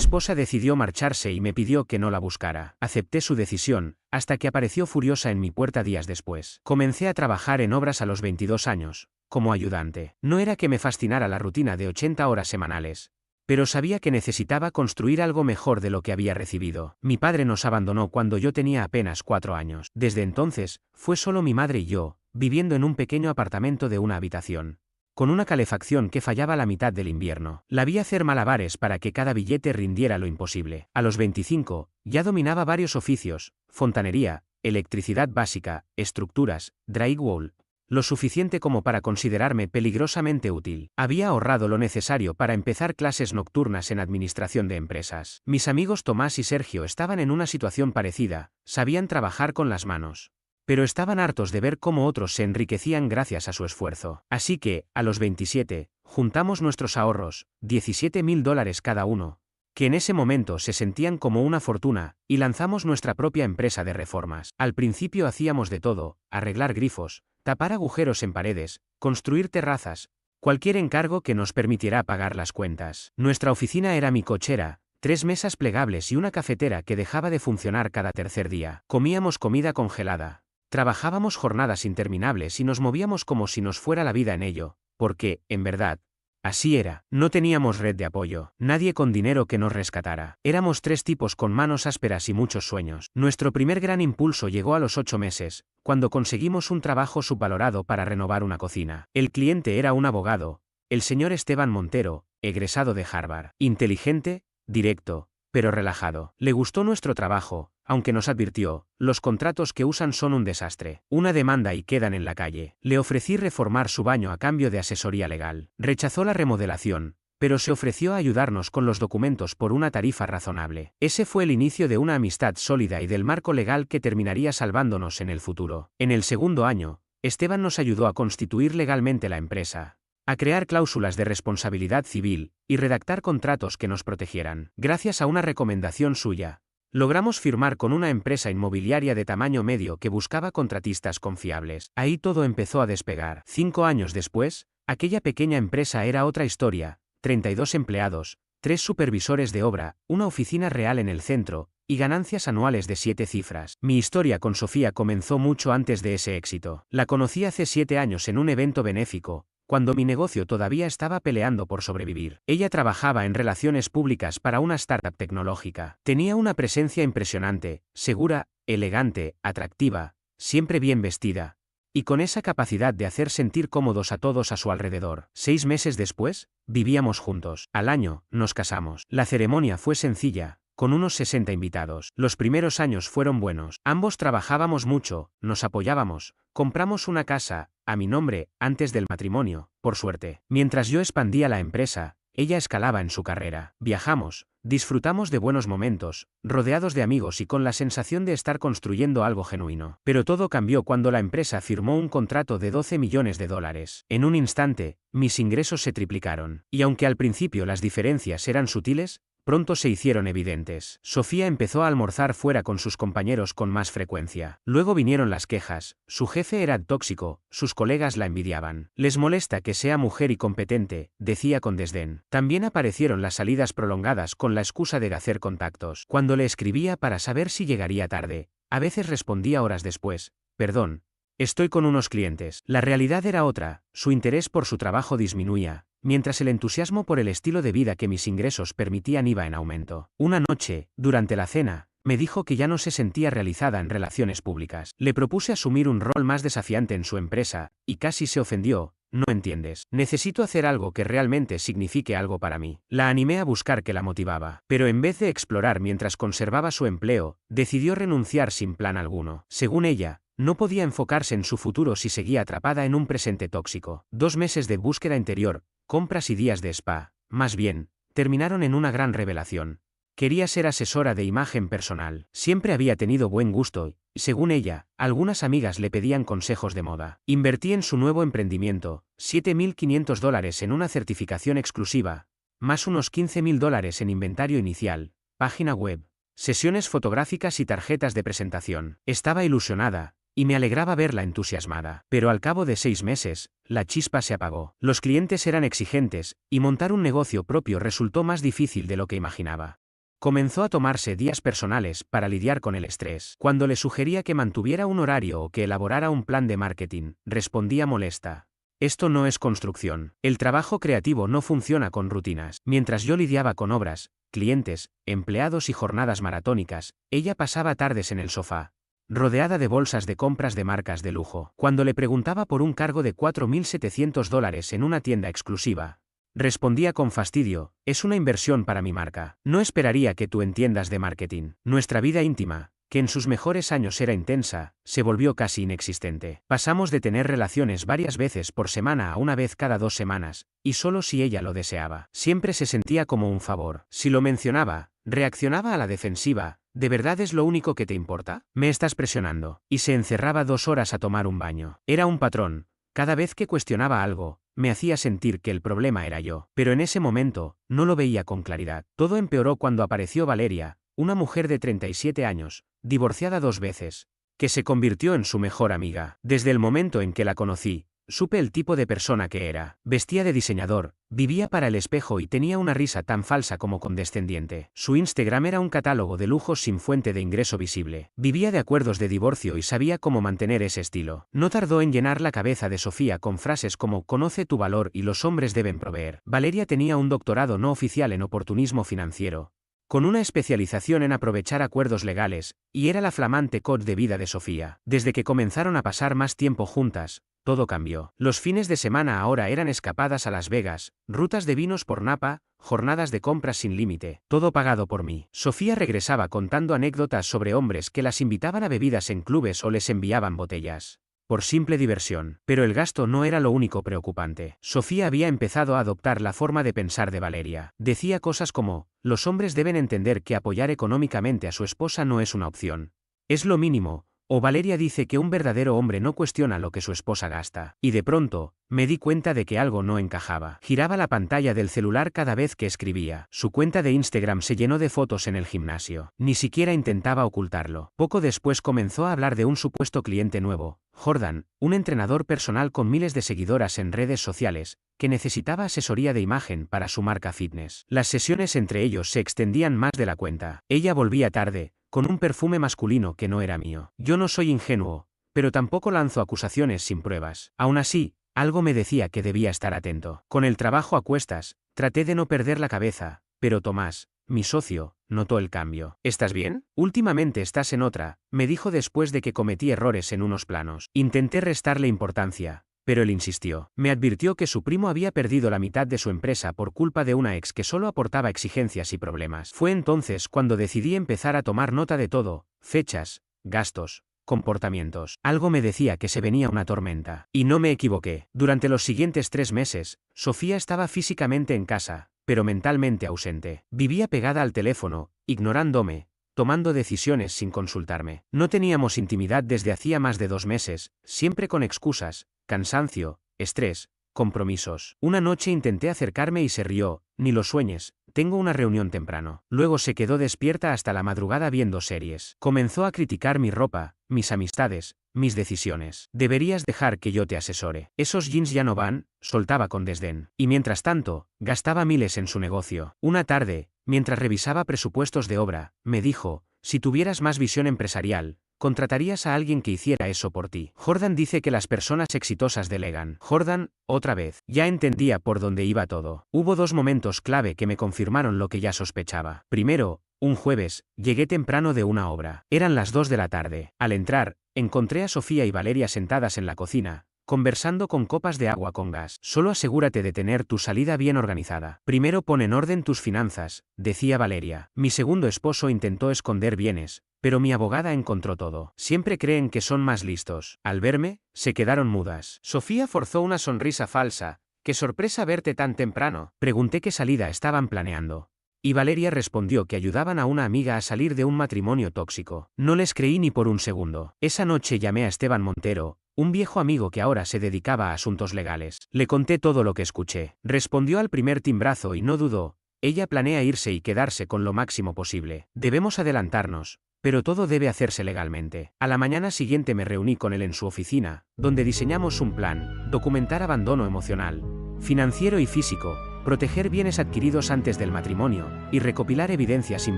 esposa decidió marcharse y me pidió que no la buscara. Acepté su decisión, hasta que apareció furiosa en mi puerta días después. Comencé a trabajar en obras a los 22 años, como ayudante. No era que me fascinara la rutina de 80 horas semanales, pero sabía que necesitaba construir algo mejor de lo que había recibido. Mi padre nos abandonó cuando yo tenía apenas 4 años. Desde entonces, fue solo mi madre y yo, viviendo en un pequeño apartamento de una habitación, con una calefacción que fallaba la mitad del invierno. La vi hacer malabares para que cada billete rindiera lo imposible. A los 25, ya dominaba varios oficios: fontanería, electricidad básica, estructuras, drywall, lo suficiente como para considerarme peligrosamente útil. Había ahorrado lo necesario para empezar clases nocturnas en administración de empresas. Mis amigos Tomás y Sergio estaban en una situación parecida, sabían trabajar con las manos, pero estaban hartos de ver cómo otros se enriquecían gracias a su esfuerzo. Así que, a los 27, juntamos nuestros ahorros, $17,000 cada uno, que en ese momento se sentían como una fortuna, y lanzamos nuestra propia empresa de reformas. Al principio hacíamos de todo: arreglar grifos, tapar agujeros en paredes, construir terrazas, cualquier encargo que nos permitiera pagar las cuentas. Nuestra oficina era mi cochera, 3 mesas plegables y una cafetera que dejaba de funcionar cada tercer día. Comíamos comida congelada. Trabajábamos jornadas interminables y nos movíamos como si nos fuera la vida en ello, porque, en verdad, así era. No teníamos red de apoyo, nadie con dinero que nos rescatara. Éramos 3 tipos con manos ásperas y muchos sueños. Nuestro primer gran impulso llegó a los 8 meses, cuando conseguimos un trabajo subvalorado para renovar una cocina. El cliente era un abogado, el señor Esteban Montero, egresado de Harvard. Inteligente, directo, pero relajado. Le gustó nuestro trabajo, aunque nos advirtió: los contratos que usan son un desastre, una demanda y quedan en la calle. Le ofrecí reformar su baño a cambio de asesoría legal. Rechazó la remodelación, pero se ofreció a ayudarnos con los documentos por una tarifa razonable. Ese fue el inicio de una amistad sólida y del marco legal que terminaría salvándonos en el futuro. En el segundo año, Esteban nos ayudó a constituir legalmente la empresa, a crear cláusulas de responsabilidad civil, y redactar contratos que nos protegieran. Gracias a una recomendación suya, logramos firmar con una empresa inmobiliaria de tamaño medio que buscaba contratistas confiables. Ahí todo empezó a despegar. 5 años después, aquella pequeña empresa era otra historia: 32 empleados, 3 supervisores de obra, una oficina real en el centro, y ganancias anuales de 7 cifras. Mi historia con Sofía comenzó mucho antes de ese éxito. La conocí hace 7 años en un evento benéfico, cuando mi negocio todavía estaba peleando por sobrevivir. Ella trabajaba en relaciones públicas para una startup tecnológica. Tenía una presencia impresionante, segura, elegante, atractiva, siempre bien vestida, y con esa capacidad de hacer sentir cómodos a todos a su alrededor. 6 meses después, vivíamos juntos. Al año, nos casamos. La ceremonia fue sencilla, con unos 60 invitados. Los primeros años fueron buenos. Ambos trabajábamos mucho, nos apoyábamos, compramos una casa a mi nombre antes del matrimonio, por suerte. Mientras yo expandía la empresa, ella escalaba en su carrera. Viajamos, disfrutamos de buenos momentos, rodeados de amigos y con la sensación de estar construyendo algo genuino. Pero todo cambió cuando la empresa firmó un contrato de $12 millones. En un instante, mis ingresos se triplicaron. Y aunque al principio las diferencias eran sutiles, pronto se hicieron evidentes. Sofía empezó a almorzar fuera con sus compañeros con más frecuencia. Luego vinieron las quejas: su jefe era tóxico, sus colegas la envidiaban. Les molesta que sea mujer y competente, decía con desdén. También aparecieron las salidas prolongadas con la excusa de hacer contactos. Cuando le escribía para saber si llegaría tarde, a veces respondía horas después: perdón, estoy con unos clientes. La realidad era otra: su interés por su trabajo disminuía, mientras el entusiasmo por el estilo de vida que mis ingresos permitían iba en aumento. Una noche, durante la cena, me dijo que ya no se sentía realizada en relaciones públicas. Le propuse asumir un rol más desafiante en su empresa, y casi se ofendió: no entiendes. Necesito hacer algo que realmente signifique algo para mí. La animé a buscar qué la motivaba, pero en vez de explorar mientras conservaba su empleo, decidió renunciar sin plan alguno. Según ella, no podía enfocarse en su futuro si seguía atrapada en un presente tóxico. 2 meses de búsqueda interior, compras y días de spa, más bien, terminaron en una gran revelación. Quería ser asesora de imagen personal. Siempre había tenido buen gusto, y según ella, algunas amigas le pedían consejos de moda. Invertí en su nuevo emprendimiento, $7,500 en una certificación exclusiva, más unos $15,000 en inventario inicial, página web, sesiones fotográficas y tarjetas de presentación. Estaba ilusionada, y me alegraba verla entusiasmada. Pero al cabo de 6 meses, la chispa se apagó. Los clientes eran exigentes, y montar un negocio propio resultó más difícil de lo que imaginaba. Comenzó a tomarse días personales para lidiar con el estrés. Cuando le sugería que mantuviera un horario o que elaborara un plan de marketing, respondía molesta. Esto no es construcción. El trabajo creativo no funciona con rutinas. Mientras yo lidiaba con obras, clientes, empleados y jornadas maratónicas, ella pasaba tardes en el sofá, rodeada de bolsas de compras de marcas de lujo. Cuando le preguntaba por un cargo de $4.700 en una tienda exclusiva, respondía con fastidio: es una inversión para mi marca. No esperaría que tú entiendas de marketing. Nuestra vida íntima, que en sus mejores años era intensa, se volvió casi inexistente. Pasamos de tener relaciones varias veces por semana a una vez cada 2 semanas, y solo si ella lo deseaba. Siempre se sentía como un favor. Si lo mencionaba, reaccionaba a la defensiva: ¿de verdad es lo único que te importa? Me estás presionando. Y se encerraba 2 horas a tomar un baño. Era un patrón. Cada vez que cuestionaba algo, me hacía sentir que el problema era yo. Pero en ese momento, no lo veía con claridad. Todo empeoró cuando apareció Valeria, una mujer de 37 años, divorciada 2 veces, que se convirtió en su mejor amiga. Desde el momento en que la conocí, supe el tipo de persona que era. Vestía de diseñador, vivía para el espejo y tenía una risa tan falsa como condescendiente. Su Instagram era un catálogo de lujos sin fuente de ingreso visible. Vivía de acuerdos de divorcio y sabía cómo mantener ese estilo. No tardó en llenar la cabeza de Sofía con frases como: conoce tu valor y los hombres deben proveer. Valeria tenía un doctorado no oficial en oportunismo financiero, con una especialización en aprovechar acuerdos legales, y era la flamante coach de vida de Sofía. Desde que comenzaron a pasar más tiempo juntas, todo cambió. Los fines de semana ahora eran escapadas a Las Vegas, rutas de vinos por Napa, jornadas de compras sin límite, todo pagado por mí. Sofía regresaba contando anécdotas sobre hombres que las invitaban a bebidas en clubes o les enviaban botellas por simple diversión. Pero el gasto no era lo único preocupante. Sofía había empezado a adoptar la forma de pensar de Valeria. Decía cosas como: los hombres deben entender que apoyar económicamente a su esposa no es una opción, es lo mínimo. O Valeria dice que un verdadero hombre no cuestiona lo que su esposa gasta. Y de pronto, me di cuenta de que algo no encajaba. Giraba la pantalla del celular cada vez que escribía. Su cuenta de Instagram se llenó de fotos en el gimnasio. Ni siquiera intentaba ocultarlo. Poco después comenzó a hablar de un supuesto cliente nuevo, Jordan, un entrenador personal con miles de seguidoras en redes sociales, que necesitaba asesoría de imagen para su marca fitness. Las sesiones entre ellos se extendían más de la cuenta. Ella volvía tarde, con un perfume masculino que no era mío. Yo no soy ingenuo, pero tampoco lanzo acusaciones sin pruebas. Aún así, algo me decía que debía estar atento. Con el trabajo a cuestas, traté de no perder la cabeza, pero Tomás, mi socio, notó el cambio. ¿Estás bien? Últimamente estás en otra, me dijo después de que cometí errores en unos planos. Intenté restarle importancia, pero él insistió. Me advirtió que su primo había perdido la mitad de su empresa por culpa de una ex que solo aportaba exigencias y problemas. Fue entonces cuando decidí empezar a tomar nota de todo: fechas, gastos, comportamientos. Algo me decía que se venía una tormenta. Y no me equivoqué. Durante los siguientes 3 meses, Sofía estaba físicamente en casa, pero mentalmente ausente. Vivía pegada al teléfono, ignorándome, tomando decisiones sin consultarme. No teníamos intimidad desde hacía más de 2 meses, siempre con excusas: cansancio, estrés, compromisos. Una noche intenté acercarme y se rió: ni lo sueñes, tengo una reunión temprano. Luego se quedó despierta hasta la madrugada viendo series. Comenzó a criticar mi ropa, mis amistades, mis decisiones. Deberías dejar que yo te asesore. Esos jeans ya no van, soltaba con desdén. Y mientras tanto, gastaba miles en su negocio. Una tarde, mientras revisaba presupuestos de obra, me dijo: si tuvieras más visión empresarial, contratarías a alguien que hiciera eso por ti. Jordan dice que las personas exitosas delegan. Jordan, otra vez. Ya entendía por dónde iba todo. Hubo 2 momentos clave que me confirmaron lo que ya sospechaba. Primero, un jueves, llegué temprano de una obra. Eran las 2 de la tarde. Al entrar, encontré a Sofía y Valeria sentadas en la cocina, conversando con copas de agua con gas. Solo asegúrate de tener tu salida bien organizada. Primero pon en orden tus finanzas, decía Valeria. Mi segundo esposo intentó esconder bienes, pero mi abogada encontró todo. Siempre creen que son más listos. Al verme, se quedaron mudas. Sofía forzó una sonrisa falsa. ¡Qué sorpresa verte tan temprano! Pregunté qué salida estaban planeando. Y Valeria respondió que ayudaban a una amiga a salir de un matrimonio tóxico. No les creí ni por un segundo. Esa noche llamé a Esteban Montero, un viejo amigo que ahora se dedicaba a asuntos legales. Le conté todo lo que escuché. Respondió al primer timbrazo y no dudó. Ella planea irse y quedarse con lo máximo posible. Debemos adelantarnos, pero todo debe hacerse legalmente. A la mañana siguiente me reuní con él en su oficina, donde diseñamos un plan: documentar abandono emocional, financiero y físico, proteger bienes adquiridos antes del matrimonio y recopilar evidencia sin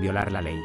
violar la ley.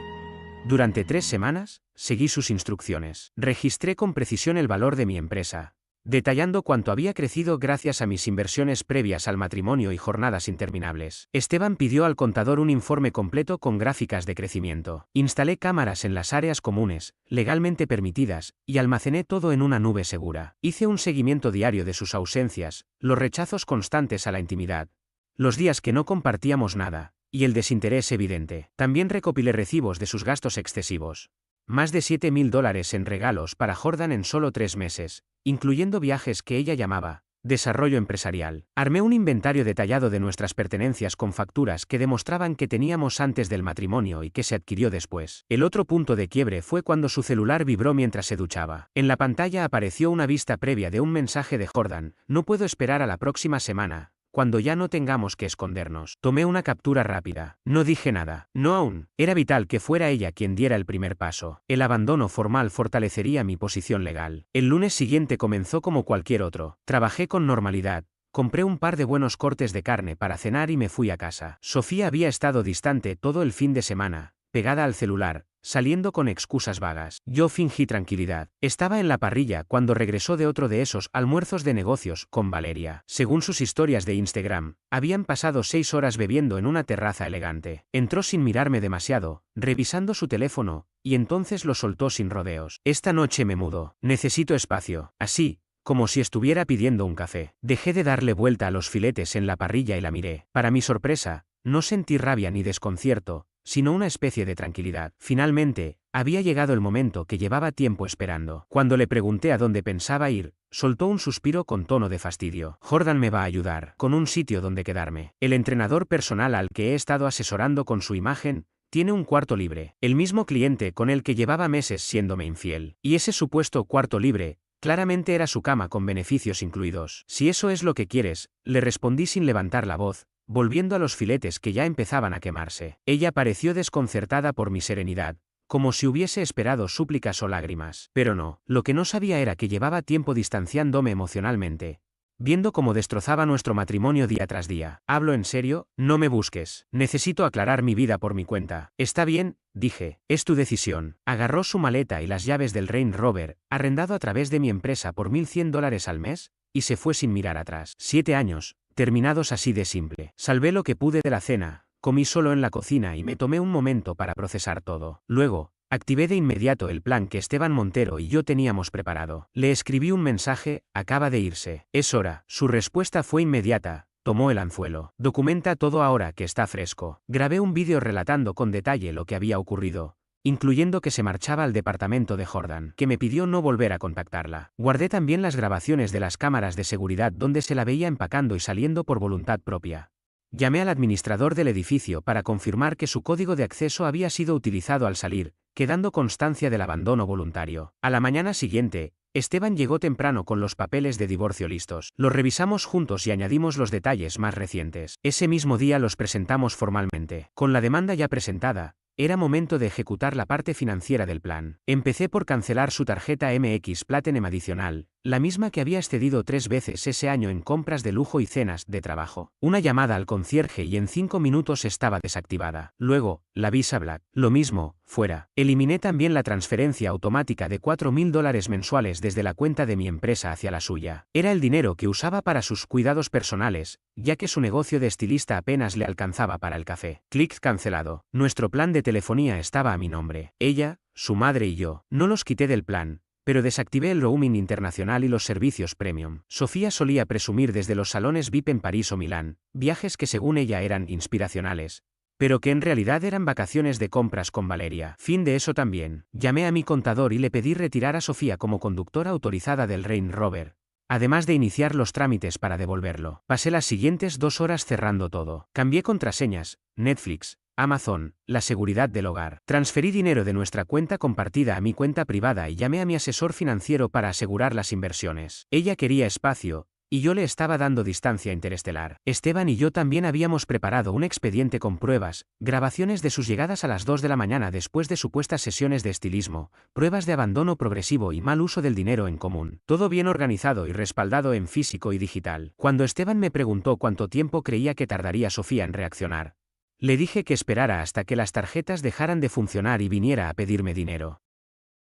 Durante 3 semanas, seguí sus instrucciones. Registré con precisión el valor de mi empresa, detallando cuánto había crecido gracias a mis inversiones previas al matrimonio y jornadas interminables. Esteban pidió al contador un informe completo con gráficas de crecimiento. Instalé cámaras en las áreas comunes, legalmente permitidas, y almacené todo en una nube segura. Hice un seguimiento diario de sus ausencias, los rechazos constantes a la intimidad, los días que no compartíamos nada, y el desinterés evidente. También recopilé recibos de sus gastos excesivos. Más de $7.000 en regalos para Jordan en solo 3 meses, incluyendo viajes que ella llamaba desarrollo empresarial. Armé un inventario detallado de nuestras pertenencias con facturas que demostraban que teníamos antes del matrimonio y que se adquirió después. El otro punto de quiebre fue cuando su celular vibró mientras se duchaba. En la pantalla apareció una vista previa de un mensaje de Jordan: no puedo esperar a la próxima semana, cuando ya no tengamos que escondernos. Tomé una captura rápida. No dije nada. No aún. Era vital que fuera ella quien diera el primer paso. El abandono formal fortalecería mi posición legal. El lunes siguiente comenzó como cualquier otro. Trabajé con normalidad. Compré un par de buenos cortes de carne para cenar y me fui a casa. Sofía había estado distante todo el fin de semana, pegada al celular, saliendo con excusas vagas. Yo fingí tranquilidad. Estaba en la parrilla cuando regresó de otro de esos almuerzos de negocios con Valeria. Según sus historias de Instagram, habían pasado 6 horas bebiendo en una terraza elegante. Entró sin mirarme demasiado, revisando su teléfono, y entonces lo soltó sin rodeos. Esta noche me mudo. Necesito espacio. Así, como si estuviera pidiendo un café. Dejé de darle vuelta a los filetes en la parrilla y la miré. Para mi sorpresa, no sentí rabia ni desconcierto, sino una especie de tranquilidad. Finalmente, había llegado el momento que llevaba tiempo esperando. Cuando le pregunté a dónde pensaba ir, soltó un suspiro con tono de fastidio. Jordan me va a ayudar con un sitio donde quedarme. El entrenador personal al que he estado asesorando con su imagen tiene un cuarto libre. El mismo cliente con el que llevaba meses siéndome infiel. Y ese supuesto cuarto libre claramente era su cama con beneficios incluidos. Si eso es lo que quieres, le respondí sin levantar la voz, volviendo a los filetes que ya empezaban a quemarse. Ella pareció desconcertada por mi serenidad, como si hubiese esperado súplicas o lágrimas. Pero no, lo que no sabía era que llevaba tiempo distanciándome emocionalmente, viendo cómo destrozaba nuestro matrimonio día tras día. ¿Hablo en serio? No me busques. Necesito aclarar mi vida por mi cuenta. Está bien, dije. Es tu decisión. Agarró su maleta y las llaves del Range Rover, arrendado a través de mi empresa por $1.100 al mes, y se fue sin mirar atrás. 7 años, terminados así de simple. Salvé lo que pude de la cena, comí solo en la cocina y me tomé un momento para procesar todo. Luego, activé de inmediato el plan que Esteban Montero y yo teníamos preparado. Le escribí un mensaje: acaba de irse. Es hora. Su respuesta fue inmediata. Tomó el anzuelo. Documenta todo ahora que está fresco. Grabé un vídeo relatando con detalle lo que había ocurrido, incluyendo que se marchaba al departamento de Jordan, que me pidió no volver a contactarla. Guardé también las grabaciones de las cámaras de seguridad donde se la veía empacando y saliendo por voluntad propia. Llamé al administrador del edificio para confirmar que su código de acceso había sido utilizado al salir, quedando constancia del abandono voluntario. A la mañana siguiente, Esteban llegó temprano con los papeles de divorcio listos. Los revisamos juntos y añadimos los detalles más recientes. Ese mismo día los presentamos formalmente. Con la demanda ya presentada, era momento de ejecutar la parte financiera del plan. Empecé por cancelar su tarjeta MX Platinum adicional, la misma que había excedido 3 veces ese año en compras de lujo y cenas de trabajo. Una llamada al concierge y en 5 minutos estaba desactivada. Luego, la Visa Black. Lo mismo, fuera. Eliminé también la transferencia automática de $4.000 mensuales desde la cuenta de mi empresa hacia la suya. Era el dinero que usaba para sus cuidados personales, ya que su negocio de estilista apenas le alcanzaba para el café. Clic cancelado. Nuestro plan de telefonía estaba a mi nombre. Ella, su madre y yo. No los quité del plan, pero desactivé el roaming internacional y los servicios premium. Sofía solía presumir desde los salones VIP en París o Milán, viajes que según ella eran inspiracionales, pero que en realidad eran vacaciones de compras con Valeria. Fin de eso también. Llamé a mi contador y le pedí retirar a Sofía como conductora autorizada del Range Rover, además de iniciar los trámites para devolverlo. Pasé las siguientes 2 horas cerrando todo. Cambié contraseñas, Netflix, Amazon, la seguridad del hogar. Transferí dinero de nuestra cuenta compartida a mi cuenta privada y llamé a mi asesor financiero para asegurar las inversiones. Ella quería espacio, y yo le estaba dando distancia interestelar. Esteban y yo también habíamos preparado un expediente con pruebas, grabaciones de sus llegadas a las 2 de la mañana después de supuestas sesiones de estilismo, pruebas de abandono progresivo y mal uso del dinero en común. Todo bien organizado y respaldado en físico y digital. Cuando Esteban me preguntó cuánto tiempo creía que tardaría Sofía en reaccionar, le dije que esperara hasta que las tarjetas dejaran de funcionar y viniera a pedirme dinero.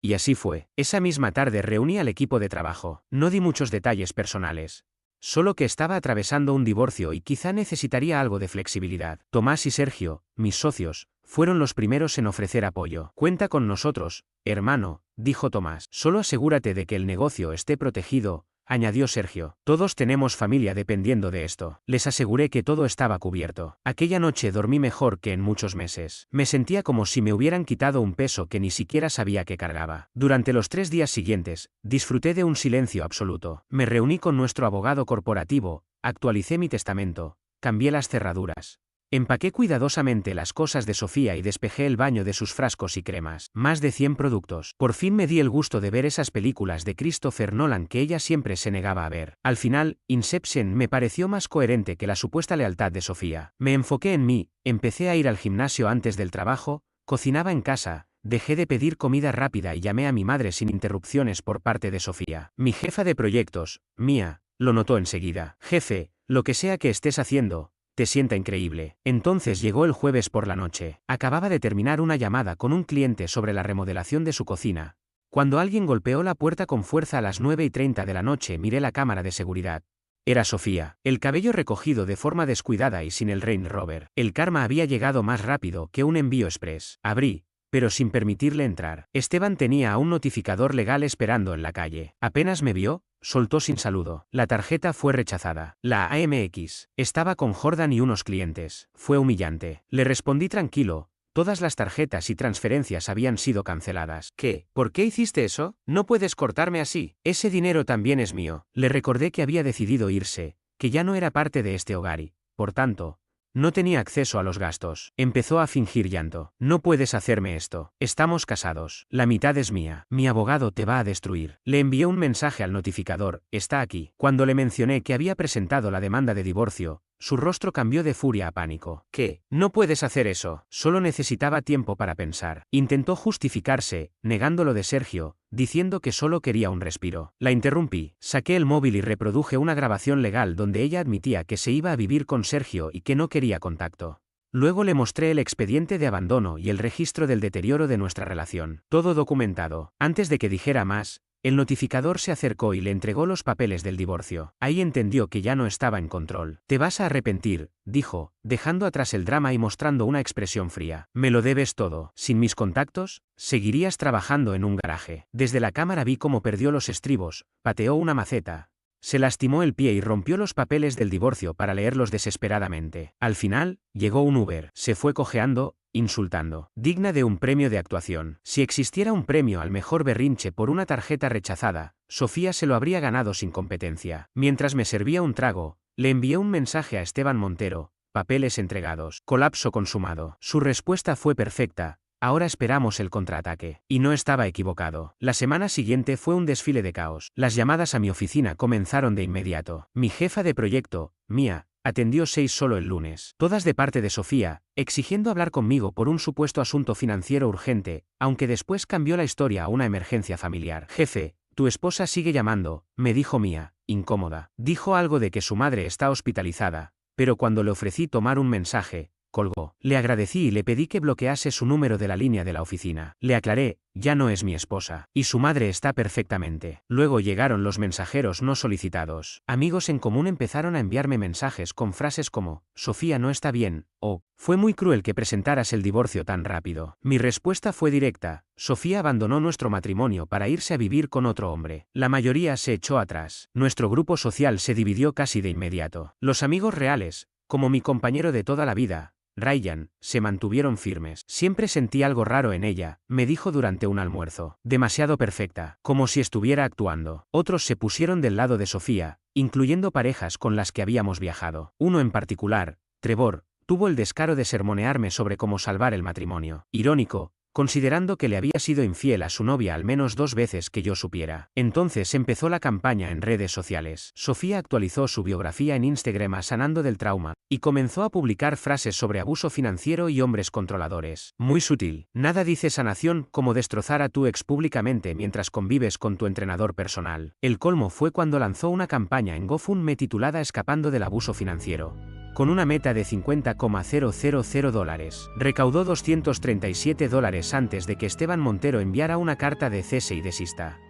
Y así fue. Esa misma tarde reuní al equipo de trabajo. No di muchos detalles personales. Solo que estaba atravesando un divorcio y quizá necesitaría algo de flexibilidad. Tomás y Sergio, mis socios, fueron los primeros en ofrecer apoyo. Cuenta con nosotros, hermano, dijo Tomás. Solo asegúrate de que el negocio esté protegido, añadió Sergio. Todos tenemos familia dependiendo de esto. Les aseguré que todo estaba cubierto. Aquella noche dormí mejor que en muchos meses. Me sentía como si me hubieran quitado un peso que ni siquiera sabía que cargaba. Durante los 3 días siguientes, disfruté de un silencio absoluto. Me reuní con nuestro abogado corporativo, actualicé mi testamento, cambié las cerraduras. Empaqué cuidadosamente las cosas de Sofía y despejé el baño de sus frascos y cremas. Más de 100 productos. Por fin me di el gusto de ver esas películas de Christopher Nolan que ella siempre se negaba a ver. Al final, Inception me pareció más coherente que la supuesta lealtad de Sofía. Me enfoqué en mí, empecé a ir al gimnasio antes del trabajo, cocinaba en casa, dejé de pedir comida rápida y llamé a mi madre sin interrupciones por parte de Sofía. Mi jefa de proyectos, Mía, lo notó enseguida. Jefe, lo que sea que estés haciendo, te sienta increíble. Entonces llegó el jueves por la noche. Acababa de terminar una llamada con un cliente sobre la remodelación de su cocina. Cuando alguien golpeó la puerta con fuerza a las 9:30 de la noche, miré la cámara de seguridad. Era Sofía. El cabello recogido de forma descuidada y sin el Range Rover. El karma había llegado más rápido que un envío express. Abrí, pero sin permitirle entrar. Esteban tenía a un notificador legal esperando en la calle. Apenas me vio, soltó sin saludo. La tarjeta fue rechazada. La AMX. Estaba con Jordan y unos clientes. Fue humillante. Le respondí tranquilo. Todas las tarjetas y transferencias habían sido canceladas. ¿Qué? ¿Por qué hiciste eso? No puedes cortarme así. Ese dinero también es mío. Le recordé que había decidido irse, que ya no era parte de este hogar y, por tanto, no tenía acceso a los gastos. Empezó a fingir llanto. No puedes hacerme esto. Estamos casados. La mitad es mía. Mi abogado te va a destruir. Le envié un mensaje al notificador. Está aquí. Cuando le mencioné que había presentado la demanda de divorcio, su rostro cambió de furia a pánico. ¿Qué? No puedes hacer eso. Solo necesitaba tiempo para pensar. Intentó justificarse, negando lo de Sergio, diciendo que solo quería un respiro. La interrumpí, saqué el móvil y reproduje una grabación legal donde ella admitía que se iba a vivir con Sergio y que no quería contacto. Luego le mostré el expediente de abandono y el registro del deterioro de nuestra relación. Todo documentado. Antes de que dijera más, el notificador se acercó y le entregó los papeles del divorcio. Ahí entendió que ya no estaba en control. Te vas a arrepentir, dijo, dejando atrás el drama y mostrando una expresión fría. Me lo debes todo. Sin mis contactos, seguirías trabajando en un garaje. Desde la cámara vi cómo perdió los estribos, pateó una maceta. Se lastimó el pie y rompió los papeles del divorcio para leerlos desesperadamente. Al final, llegó un Uber. Se fue cojeando, insultando. Digna de un premio de actuación. Si existiera un premio al mejor berrinche por una tarjeta rechazada, Sofía se lo habría ganado sin competencia. Mientras me servía un trago, le envié un mensaje a Esteban Montero. Papeles entregados. Colapso consumado. Su respuesta fue perfecta. Ahora esperamos el contraataque. Y no estaba equivocado. La semana siguiente fue un desfile de caos. Las llamadas a mi oficina comenzaron de inmediato. Mi jefa de proyecto, Mía, atendió 6 solo el lunes. Todas de parte de Sofía, exigiendo hablar conmigo por un supuesto asunto financiero urgente, aunque después cambió la historia a una emergencia familiar. Jefe, tu esposa sigue llamando, me dijo Mía, incómoda. Dijo algo de que su madre está hospitalizada, pero cuando le ofrecí tomar un mensaje, colgó. Le agradecí y le pedí que bloquease su número de la línea de la oficina. Le aclaré, ya no es mi esposa, y su madre está perfectamente. Luego llegaron los mensajeros no solicitados. Amigos en común empezaron a enviarme mensajes con frases como, Sofía no está bien, o, fue muy cruel que presentaras el divorcio tan rápido. Mi respuesta fue directa, Sofía abandonó nuestro matrimonio para irse a vivir con otro hombre. La mayoría se echó atrás. Nuestro grupo social se dividió casi de inmediato. Los amigos reales, como mi compañero de toda la vida, Ryan, se mantuvieron firmes. Siempre sentí algo raro en ella, me dijo durante un almuerzo. Demasiado perfecta, como si estuviera actuando. Otros se pusieron del lado de Sofía, incluyendo parejas con las que habíamos viajado. Uno en particular, Trevor, tuvo el descaro de sermonearme sobre cómo salvar el matrimonio. Irónico, considerando que le había sido infiel a su novia al menos 2 veces que yo supiera. Entonces empezó la campaña en redes sociales. Sofía actualizó su biografía en Instagram sanando del trauma, y comenzó a publicar frases sobre abuso financiero y hombres controladores. Muy sutil. Nada dice sanación como destrozar a tu ex públicamente mientras convives con tu entrenador personal. El colmo fue cuando lanzó una campaña en GoFundMe titulada Escapando del abuso financiero. Con una meta de $50,000. Recaudó $237 antes de que Esteban Montero enviara una carta de cese y desista.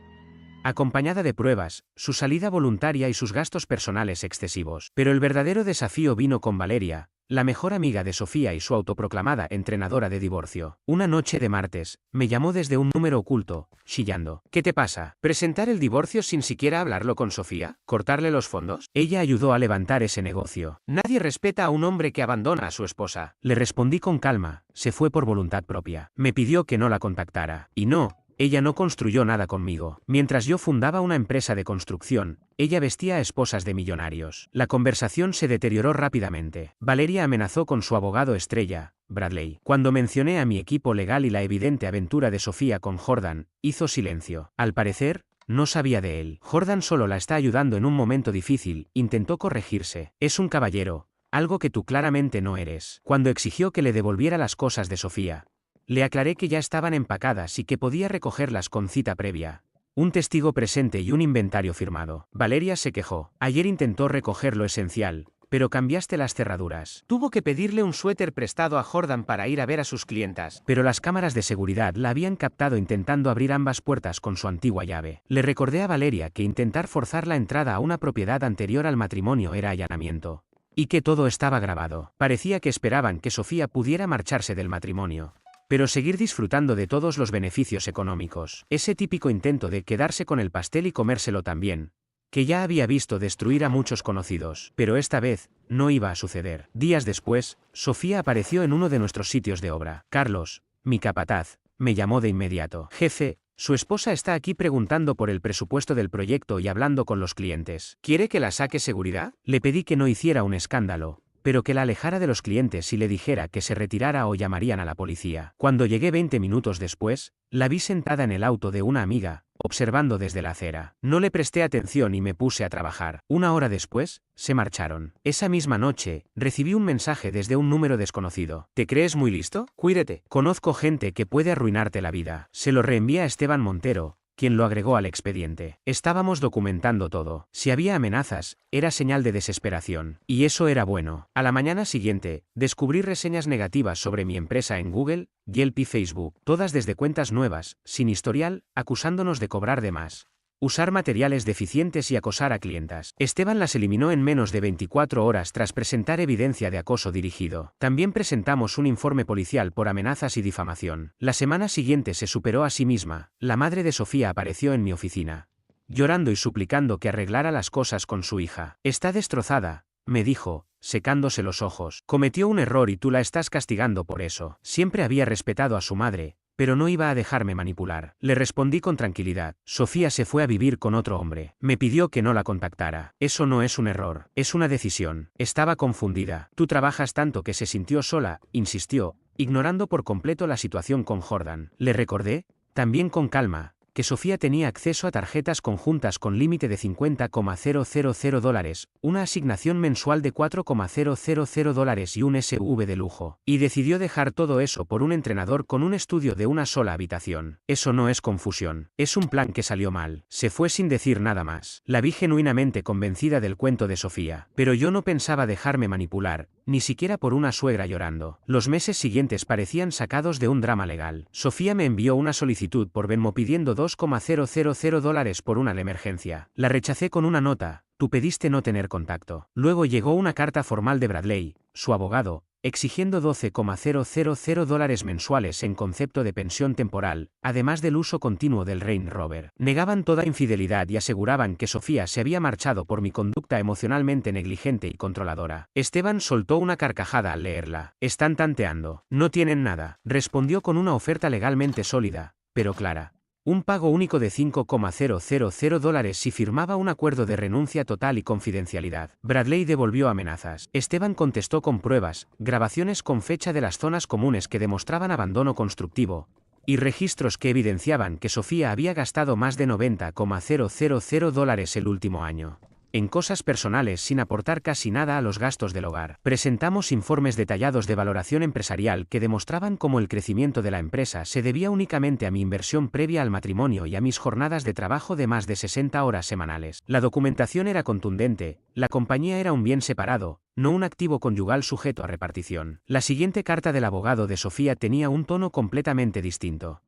Acompañada de pruebas, su salida voluntaria y sus gastos personales excesivos. Pero el verdadero desafío vino con Valeria, la mejor amiga de Sofía y su autoproclamada entrenadora de divorcio. Una noche de martes, me llamó desde un número oculto, chillando. ¿Qué te pasa? ¿Presentar el divorcio sin siquiera hablarlo con Sofía? ¿Cortarle los fondos? Ella ayudó a levantar ese negocio. Nadie respeta a un hombre que abandona a su esposa. Le respondí con calma, se fue por voluntad propia. Me pidió que no la contactara. Y no. Ella no construyó nada conmigo. Mientras yo fundaba una empresa de construcción, ella vestía a esposas de millonarios. La conversación se deterioró rápidamente. Valeria amenazó con su abogado estrella, Bradley. Cuando mencioné a mi equipo legal y la evidente aventura de Sofía con Jordan, hizo silencio. Al parecer, no sabía de él. Jordan solo la está ayudando en un momento difícil, intentó corregirse. Es un caballero, algo que tú claramente no eres. Cuando exigió que le devolviera las cosas de Sofía, le aclaré que ya estaban empacadas y que podía recogerlas con cita previa. Un testigo presente y un inventario firmado. Valeria se quejó. Ayer intentó recoger lo esencial, pero cambiaste las cerraduras. Tuvo que pedirle un suéter prestado a Jordan para ir a ver a sus clientas. Pero las cámaras de seguridad la habían captado intentando abrir ambas puertas con su antigua llave. Le recordé a Valeria que intentar forzar la entrada a una propiedad anterior al matrimonio era allanamiento. Y que todo estaba grabado. Parecía que esperaban que Sofía pudiera marcharse del matrimonio, pero seguir disfrutando de todos los beneficios económicos. Ese típico intento de quedarse con el pastel y comérselo también, que ya había visto destruir a muchos conocidos. Pero esta vez, no iba a suceder. Días después, Sofía apareció en uno de nuestros sitios de obra. Carlos, mi capataz, me llamó de inmediato. Jefe, su esposa está aquí preguntando por el presupuesto del proyecto y hablando con los clientes. ¿Quiere que la saque seguridad? Le pedí que no hiciera un escándalo, pero que la alejara de los clientes y le dijera que se retirara o llamarían a la policía. Cuando llegué 20 minutos después, la vi sentada en el auto de una amiga, observando desde la acera. No le presté atención y me puse a trabajar. Una hora después, se marcharon. Esa misma noche, recibí un mensaje desde un número desconocido. ¿Te crees muy listo? Cuídate. Conozco gente que puede arruinarte la vida. Se lo reenvié a Esteban Montero, quien lo agregó al expediente. Estábamos documentando todo. Si había amenazas, era señal de desesperación. Y eso era bueno. A la mañana siguiente, descubrí reseñas negativas sobre mi empresa en Google, Yelp y Facebook, todas desde cuentas nuevas, sin historial, acusándonos de cobrar de más, usar materiales deficientes y acosar a clientas. Esteban las eliminó en menos de 24 horas tras presentar evidencia de acoso dirigido. También presentamos un informe policial por amenazas y difamación. La semana siguiente se superó a sí misma. La madre de Sofía apareció en mi oficina, llorando y suplicando que arreglara las cosas con su hija. Está destrozada, me dijo, secándose los ojos. Cometió un error y tú la estás castigando por eso. Siempre había respetado a su madre, pero no iba a dejarme manipular. Le respondí con tranquilidad. Sofía se fue a vivir con otro hombre. Me pidió que no la contactara. Eso no es un error, es una decisión. Estaba confundida. Tú trabajas tanto que se sintió sola, insistió, ignorando por completo la situación con Jordan. Le recordé, también con calma, que Sofía tenía acceso a tarjetas conjuntas con límite de $50,000, una asignación mensual de $4,000 y un SUV de lujo. Y decidió dejar todo eso por un entrenador con un estudio de una sola habitación. Eso no es confusión. Es un plan que salió mal. Se fue sin decir nada más. La vi genuinamente convencida del cuento de Sofía. Pero yo no pensaba dejarme manipular, ni siquiera por una suegra llorando. Los meses siguientes parecían sacados de un drama legal. Sofía me envió una solicitud por Venmo pidiendo $2,000 por una de emergencia. La rechacé con una nota: tú pediste no tener contacto. Luego llegó una carta formal de Bradley, su abogado, exigiendo $12,000 mensuales en concepto de pensión temporal, además del uso continuo del Range Rover. Negaban toda infidelidad y aseguraban que Sofía se había marchado por mi conducta emocionalmente negligente y controladora. Esteban soltó una carcajada al leerla. Están tanteando. No tienen nada. Respondió con una oferta legalmente sólida, pero clara. Un pago único de $5,000 si firmaba un acuerdo de renuncia total y confidencialidad. Bradley devolvió amenazas. Esteban contestó con pruebas, grabaciones con fecha de las zonas comunes que demostraban abandono constructivo, y registros que evidenciaban que Sofía había gastado más de $90,000 el último año en cosas personales sin aportar casi nada a los gastos del hogar. Presentamos informes detallados de valoración empresarial que demostraban cómo el crecimiento de la empresa se debía únicamente a mi inversión previa al matrimonio y a mis jornadas de trabajo de más de 60 horas semanales. La documentación era contundente, la compañía era un bien separado, no un activo conyugal sujeto a repartición. La siguiente carta del abogado de Sofía tenía un tono completamente distinto.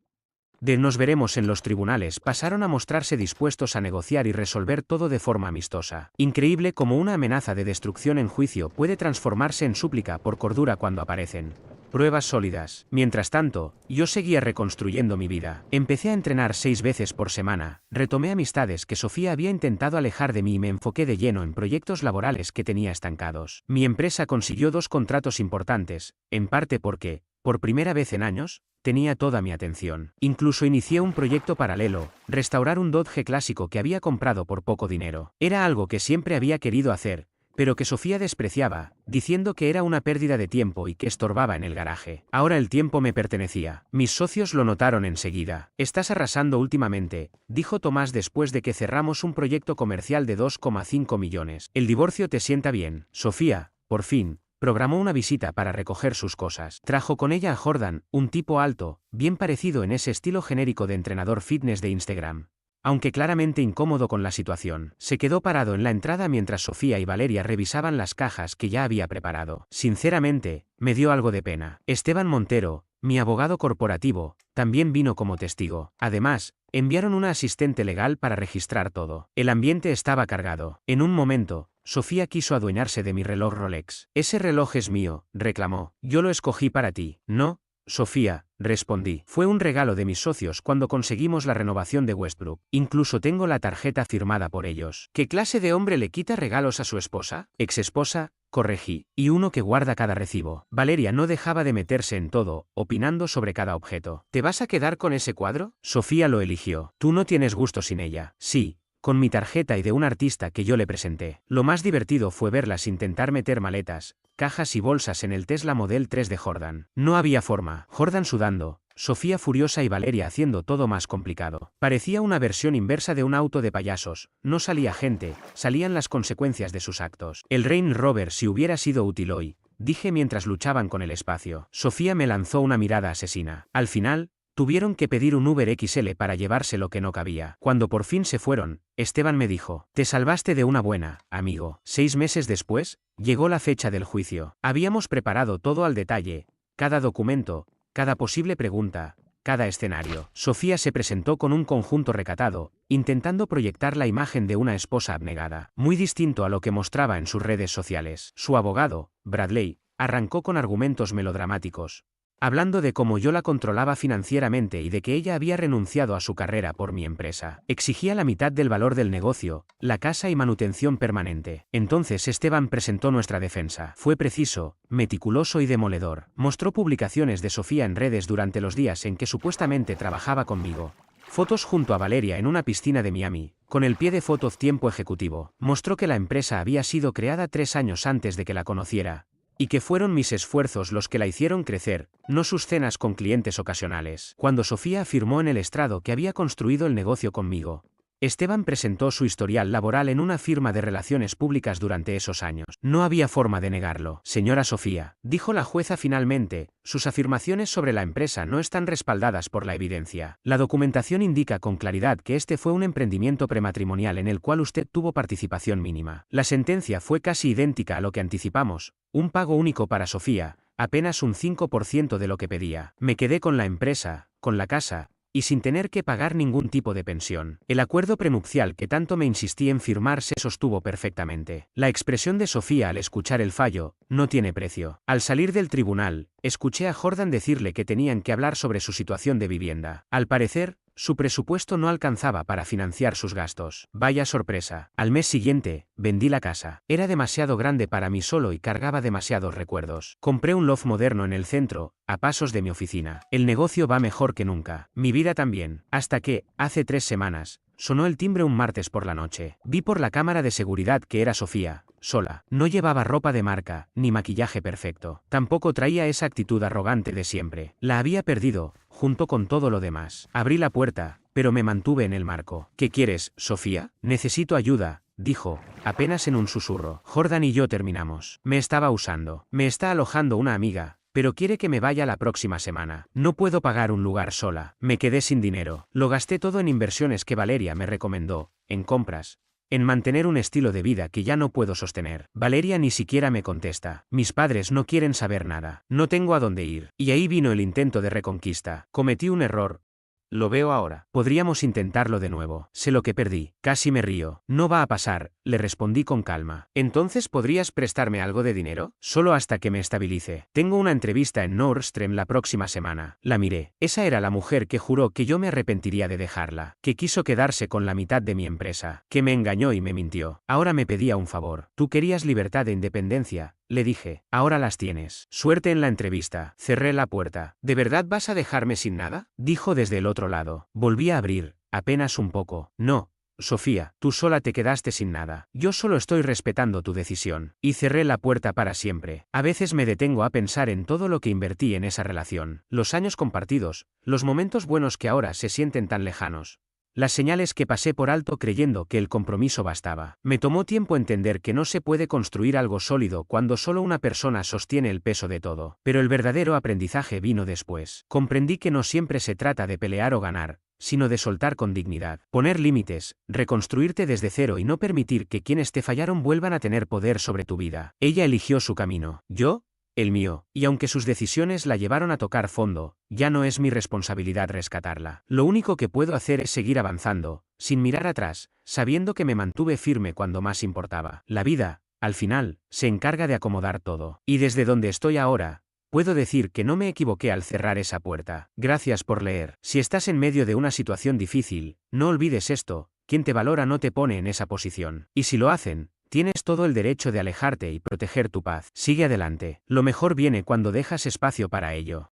De nos veremos en los tribunales pasaron a mostrarse dispuestos a negociar y resolver todo de forma amistosa. Increíble cómo una amenaza de destrucción en juicio puede transformarse en súplica por cordura cuando aparecen pruebas sólidas. Mientras tanto, yo seguía reconstruyendo mi vida. Empecé a entrenar 6 veces por semana, retomé amistades que Sofía había intentado alejar de mí y me enfoqué de lleno en proyectos laborales que tenía estancados. Mi empresa consiguió 2 contratos importantes, en parte porque, por primera vez en años, tenía toda mi atención. Incluso inicié un proyecto paralelo, restaurar un Dodge clásico que había comprado por poco dinero. Era algo que siempre había querido hacer, pero que Sofía despreciaba, diciendo que era una pérdida de tiempo y que estorbaba en el garaje. Ahora el tiempo me pertenecía. Mis socios lo notaron enseguida. Estás arrasando últimamente, dijo Tomás después de que cerramos un proyecto comercial de 2,5 millones. El divorcio te sienta bien. Sofía, por fin, programó una visita para recoger sus cosas. Trajo con ella a Jordan, un tipo alto, bien parecido en ese estilo genérico de entrenador fitness de Instagram. Aunque claramente incómodo con la situación, se quedó parado en la entrada mientras Sofía y Valeria revisaban las cajas que ya había preparado. Sinceramente, me dio algo de pena. Esteban Montero, mi abogado corporativo, también vino como testigo. Además, enviaron una asistente legal para registrar todo. El ambiente estaba cargado. En un momento, Sofía quiso adueñarse de mi reloj Rolex. Ese reloj es mío, reclamó. Yo lo escogí para ti. No, Sofía, respondí. Fue un regalo de mis socios cuando conseguimos la renovación de Westbrook. Incluso tengo la tarjeta firmada por ellos. ¿Qué clase de hombre le quita regalos a su esposa? Exesposa, corregí. Y uno que guarda cada recibo. Valeria no dejaba de meterse en todo, opinando sobre cada objeto. ¿Te vas a quedar con ese cuadro? Sofía lo eligió. Tú no tienes gusto sin ella. Sí, con mi tarjeta y de un artista que yo le presenté. Lo más divertido fue verlas intentar meter maletas, cajas y bolsas en el Tesla Model 3 de Jordan. No había forma. Jordan sudando, Sofía furiosa y Valeria haciendo todo más complicado. Parecía una versión inversa de un auto de payasos. No salía gente, salían las consecuencias de sus actos. El Range Rover si hubiera sido útil hoy, dije mientras luchaban con el espacio. Sofía me lanzó una mirada asesina. Al final, tuvieron que pedir un Uber XL para llevarse lo que no cabía. Cuando por fin se fueron, Esteban me dijo, te salvaste de una buena, amigo. 6 meses después, llegó la fecha del juicio. Habíamos preparado todo al detalle, cada documento, cada posible pregunta, cada escenario. Sofía se presentó con un conjunto recatado, intentando proyectar la imagen de una esposa abnegada, muy distinto a lo que mostraba en sus redes sociales. Su abogado, Bradley, arrancó con argumentos melodramáticos, hablando de cómo yo la controlaba financieramente y de que ella había renunciado a su carrera por mi empresa. Exigía la mitad del valor del negocio, la casa y manutención permanente. Entonces Esteban presentó nuestra defensa. Fue preciso, meticuloso y demoledor. Mostró publicaciones de Sofía en redes durante los días en que supuestamente trabajaba conmigo. Fotos junto a Valeria en una piscina de Miami, con el pie de foto tiempo ejecutivo. Mostró que la empresa había sido creada 3 años antes de que la conociera, y que fueron mis esfuerzos los que la hicieron crecer, no sus cenas con clientes ocasionales. Cuando Sofía afirmó en el estrado que había construido el negocio conmigo, Esteban presentó su historial laboral en una firma de relaciones públicas durante esos años. No había forma de negarlo. Señora Sofía, dijo la jueza finalmente, sus afirmaciones sobre la empresa no están respaldadas por la evidencia. La documentación indica con claridad que este fue un emprendimiento prematrimonial en el cual usted tuvo participación mínima. La sentencia fue casi idéntica a lo que anticipamos, un pago único para Sofía, apenas un 5% de lo que pedía. Me quedé con la empresa, con la casa, y sin tener que pagar ningún tipo de pensión. El acuerdo prenupcial que tanto me insistí en firmar se sostuvo perfectamente. La expresión de Sofía al escuchar el fallo no tiene precio. Al salir del tribunal, escuché a Jordan decirle que tenían que hablar sobre su situación de vivienda. Al parecer, su presupuesto no alcanzaba para financiar sus gastos. Vaya sorpresa. Al mes siguiente, vendí la casa. Era demasiado grande para mí solo y cargaba demasiados recuerdos. Compré un loft moderno en el centro, a pasos de mi oficina. El negocio va mejor que nunca. Mi vida también. Hasta que, hace 3 semanas, sonó el timbre un martes por la noche. Vi por la cámara de seguridad que era Sofía, sola. No llevaba ropa de marca, ni maquillaje perfecto. Tampoco traía esa actitud arrogante de siempre. La había perdido, junto con todo lo demás. Abrí la puerta, pero me mantuve en el marco. ¿Qué quieres, Sofía? Necesito ayuda, dijo, apenas en un susurro. Jordan y yo terminamos. Me estaba usando. Me está alojando una amiga, pero quiere que me vaya la próxima semana. No puedo pagar un lugar sola. Me quedé sin dinero. Lo gasté todo en inversiones que Valeria me recomendó, en compras, en mantener un estilo de vida que ya no puedo sostener. Valeria ni siquiera me contesta. Mis padres no quieren saber nada. No tengo a dónde ir. Y ahí vino el intento de reconquista. Cometí un error. Lo veo ahora. Podríamos intentarlo de nuevo. Sé lo que perdí. Casi me río. No va a pasar, le respondí con calma. ¿Entonces podrías prestarme algo de dinero? Solo hasta que me estabilice. Tengo una entrevista en Nordstrom la próxima semana. La miré. Esa era la mujer que juró que yo me arrepentiría de dejarla, que quiso quedarse con la mitad de mi empresa, que me engañó y me mintió. Ahora me pedía un favor. Tú querías libertad e independencia, le dije. Ahora las tienes. Suerte en la entrevista. Cerré la puerta. ¿De verdad vas a dejarme sin nada?, dijo desde el otro lado. Volví a abrir, apenas un poco. No, Sofía, tú sola te quedaste sin nada. Yo solo estoy respetando tu decisión. Y cerré la puerta para siempre. A veces me detengo a pensar en todo lo que invertí en esa relación. Los años compartidos, los momentos buenos que ahora se sienten tan lejanos. Las señales que pasé por alto creyendo que el compromiso bastaba. Me tomó tiempo entender que no se puede construir algo sólido cuando solo una persona sostiene el peso de todo. Pero el verdadero aprendizaje vino después. Comprendí que no siempre se trata de pelear o ganar, sino de soltar con dignidad. Poner límites, reconstruirte desde cero y no permitir que quienes te fallaron vuelvan a tener poder sobre tu vida. Ella eligió su camino. Yo, el mío, y aunque sus decisiones la llevaron a tocar fondo, ya no es mi responsabilidad rescatarla. Lo único que puedo hacer es seguir avanzando, sin mirar atrás, sabiendo que me mantuve firme cuando más importaba. La vida, al final, se encarga de acomodar todo. Y desde donde estoy ahora, puedo decir que no me equivoqué al cerrar esa puerta. Gracias por leer. Si estás en medio de una situación difícil, no olvides esto: quien te valora no te pone en esa posición. Y si lo hacen, tienes todo el derecho de alejarte y proteger tu paz. Sigue adelante. Lo mejor viene cuando dejas espacio para ello.